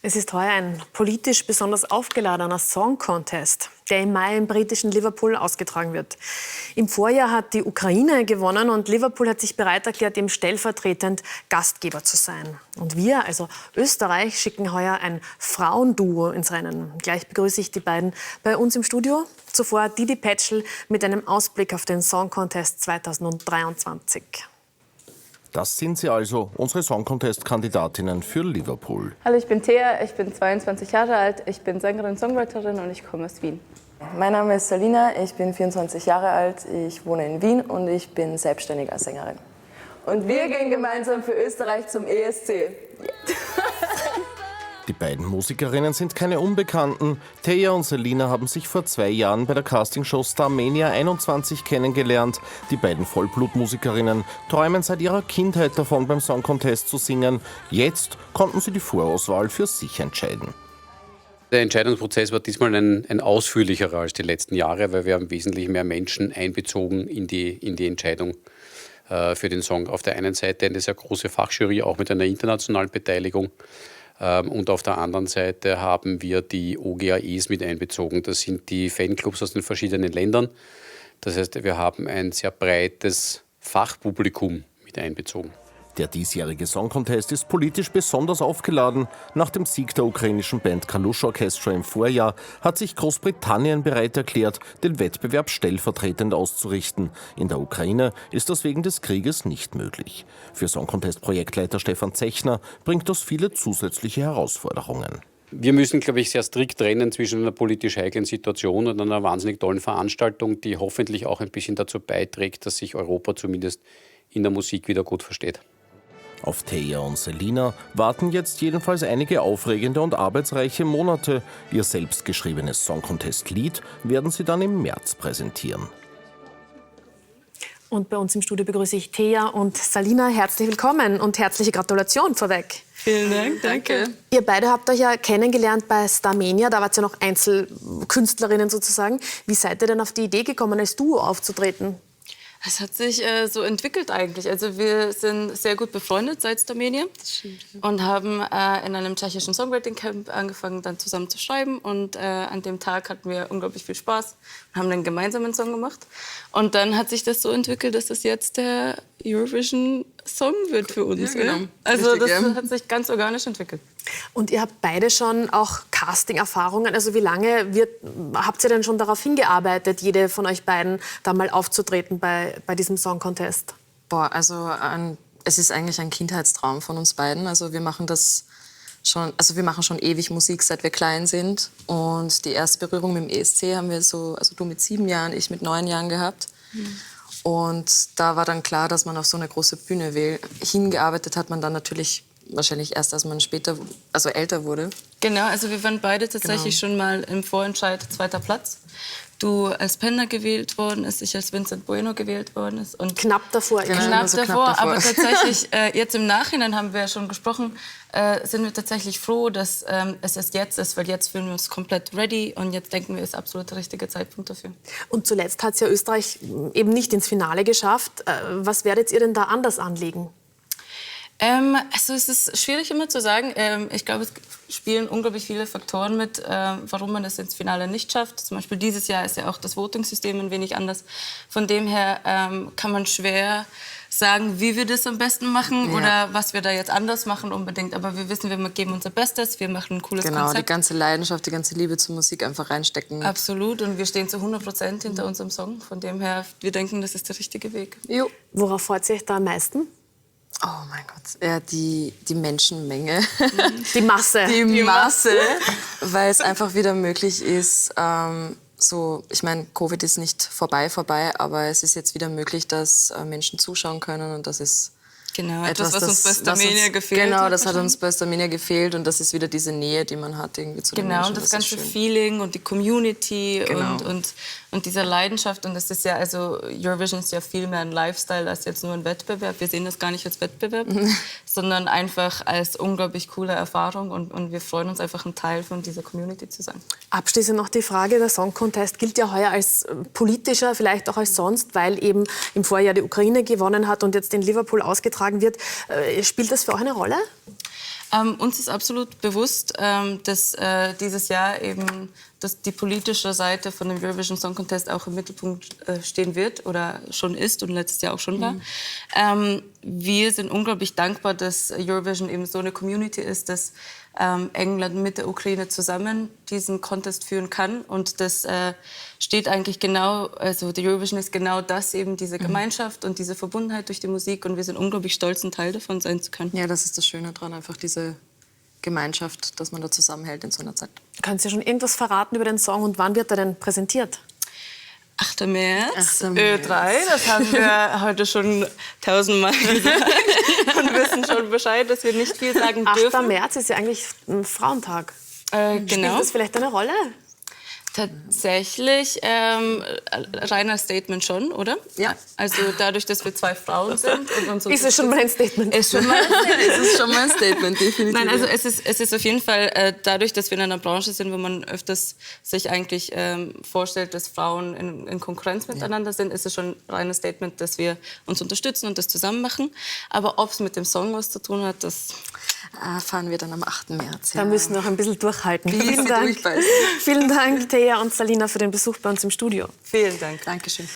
Es ist heuer ein politisch besonders aufgeladener Song Contest, der im Mai im britischen Liverpool ausgetragen wird. Im Vorjahr hat die Ukraine gewonnen und Liverpool hat sich bereit erklärt, ihm stellvertretend Gastgeber zu sein. Und wir, also Österreich, schicken heuer ein Frauenduo ins Rennen. Gleich begrüße ich die beiden bei uns im Studio. Zuvor Didi Pätschl mit einem Ausblick auf den Song Contest 2023. Das sind sie also, unsere Song-Contest-Kandidatinnen für Liverpool. Hallo, ich bin Thea, ich bin 22 Jahre alt, ich bin Sängerin, Songwriterin und ich komme aus Wien. Mein Name ist Salina, ich bin 24 Jahre alt, ich wohne in Wien und ich bin selbstständige Sängerin. Und wir gehen gemeinsam für Österreich zum ESC. Yeah. Die beiden Musikerinnen sind keine Unbekannten. Thea und Selina haben sich vor 2 Jahren bei der Castingshow Starmania 21 kennengelernt. Die beiden Vollblutmusikerinnen träumen seit ihrer Kindheit davon, beim Song Contest zu singen. Jetzt konnten sie die Vorauswahl für sich entscheiden. Der Entscheidungsprozess war diesmal ein ausführlicherer als die letzten Jahre, weil wir haben wesentlich mehr Menschen einbezogen in die Entscheidung für den Song. Auf der einen Seite eine sehr große Fachjury, auch mit einer internationalen Beteiligung. Und auf der anderen Seite haben wir die OGAEs mit einbezogen. Das sind die Fanclubs aus den verschiedenen Ländern. Das heißt, wir haben ein sehr breites Fachpublikum mit einbezogen. Der diesjährige Song Contest ist politisch besonders aufgeladen. Nach dem Sieg der ukrainischen Band Kalush Orchestra im Vorjahr hat sich Großbritannien bereit erklärt, den Wettbewerb stellvertretend auszurichten. In der Ukraine ist das wegen des Krieges nicht möglich. Für Song Contest Projektleiter Stefan Zechner bringt das viele zusätzliche Herausforderungen. Wir müssen, glaube ich, sehr strikt trennen zwischen einer politisch heiklen Situation und einer wahnsinnig tollen Veranstaltung, die hoffentlich auch ein bisschen dazu beiträgt, dass sich Europa zumindest in der Musik wieder gut versteht. Auf Thea und Selina warten jetzt jedenfalls einige aufregende und arbeitsreiche Monate. Ihr selbstgeschriebenes Song-Contest-Lied werden sie dann im März präsentieren. Und bei uns im Studio begrüße ich Thea und Salina. Herzlich willkommen und herzliche Gratulation vorweg. Vielen Dank, danke. Ihr beide habt euch ja kennengelernt bei Starmania, da wart ihr noch Einzelkünstlerinnen sozusagen. Wie seid ihr denn auf die Idee gekommen, als Duo aufzutreten? Es hat sich so entwickelt eigentlich. Also wir sind sehr gut befreundet seit Starmania und haben in einem tschechischen Songwriting-Camp angefangen, dann zusammen zu schreiben. Und an dem Tag hatten wir unglaublich viel Spaß und haben dann gemeinsam einen Song gemacht. Und dann hat sich das so entwickelt, dass das jetzt der Eurovision-Song wird für uns. Ja, genau. Also Richtig, das hat sich ganz organisch entwickelt. Und ihr habt beide schon auch Casting-Erfahrungen. Also wie lange habt ihr denn schon darauf hingearbeitet, jede von euch beiden da mal aufzutreten bei diesem Song-Contest? Es ist eigentlich ein Kindheitstraum von uns beiden. Also wir machen schon ewig Musik, seit wir klein sind. Und die erste Berührung mit dem ESC haben wir du mit 7 Jahren, ich mit 9 Jahren gehabt. Und da war dann klar, dass man auf so eine große Bühne will. Hingearbeitet hat man dann natürlich wahrscheinlich erst, als man später, älter wurde. Genau, also wir waren beide tatsächlich schon mal im Vorentscheid 2. Platz. Du als Penner gewählt worden ist, ich als Vincent Bueno gewählt worden ist. Und Knapp davor. Knapp davor, aber tatsächlich, jetzt im Nachhinein haben wir ja schon gesprochen, sind wir tatsächlich froh, dass es erst jetzt ist, weil jetzt fühlen wir uns komplett ready und jetzt denken wir, es ist absolut der richtige Zeitpunkt dafür. Und zuletzt hat es ja Österreich eben nicht ins Finale geschafft. Was werdet ihr denn da anders anlegen? Also es ist schwierig immer zu sagen. Ich glaube, es spielen unglaublich viele Faktoren mit, warum man es ins Finale nicht schafft. Zum Beispiel dieses Jahr ist ja auch das Voting-System ein wenig anders. Von dem her kann man schwer sagen, wie wir das am besten machen oder was wir da jetzt anders machen unbedingt. Aber wir wissen, wir geben unser Bestes, wir machen ein cooles Konzept. Genau, die ganze Leidenschaft, die ganze Liebe zur Musik einfach reinstecken. Absolut, und wir stehen zu 100% hinter unserem Song. Von dem her, wir denken, das ist der richtige Weg. Jo. Worauf freut ihr euch da am meisten? Oh mein Gott, ja, die Menschenmenge. Die Masse. Die Masse, weil es einfach wieder möglich ist, ich meine, Covid ist nicht vorbei, aber es ist jetzt wieder möglich, dass Menschen zuschauen können und das ist genau, etwas, was uns bei Starmania gefehlt hat. Genau, das hat uns bei Starmania gefehlt und das ist wieder diese Nähe, die man hat irgendwie zu den Menschen. Genau, und das ganze Feeling und die Community und diese Leidenschaft. Und das ist ja, also Eurovision ist ja viel mehr ein Lifestyle als jetzt nur ein Wettbewerb. Wir sehen das gar nicht als Wettbewerb, sondern einfach als unglaublich coole Erfahrung. Und wir freuen uns einfach, ein Teil von dieser Community zu sein. Abschließend noch die Frage, der Song Contest gilt ja heuer als politischer, vielleicht auch als sonst, weil eben im Vorjahr die Ukraine gewonnen hat und jetzt in Liverpool ausgetragen wird. Spielt das für euch eine Rolle? Uns ist absolut bewusst, dass dieses Jahr eben die politische Seite von dem Eurovision Song Contest auch im Mittelpunkt stehen wird oder schon ist und letztes Jahr auch schon war. Wir sind unglaublich dankbar, dass Eurovision eben so eine Community ist, dass England mit der Ukraine zusammen diesen Contest führen kann. Und das steht eigentlich genau, also der Eurovision ist genau das, eben diese Gemeinschaft und diese Verbundenheit durch die Musik. Und wir sind unglaublich stolz, ein Teil davon sein zu können. Ja, das ist das Schöne daran, einfach diese Gemeinschaft, dass man da zusammenhält in so einer Zeit. Kannst du schon irgendwas verraten über den Song und wann wird er denn präsentiert? 8. März, 8. März. Ö3, das haben wir heute schon 1000-mal gesagt und wissen schon Bescheid, dass wir nicht viel sagen 8. dürfen. März ist ja eigentlich ein Frauentag. Spielt Genau. das vielleicht eine Rolle? Tatsächlich reiner Statement schon, oder? Ja. Also dadurch, dass wir 2 Frauen sind. Und uns Ist es schon mal ein Statement? Ist schon mal Es ist schon mal ein Statement, definitiv. Nein, also es ist auf jeden Fall dadurch, dass wir in einer Branche sind, wo man öfters sich eigentlich vorstellt, dass Frauen in Konkurrenz miteinander sind, ist es schon ein reines Statement, dass wir uns unterstützen und das zusammen machen. Aber ob es mit dem Song was zu tun hat, das... Fahren wir dann am 8. März. Da müssen wir noch ein bisschen durchhalten. Vielen Dank. Vielen Dank, Thea und Salina, für den Besuch bei uns im Studio. Vielen Dank. Dankeschön.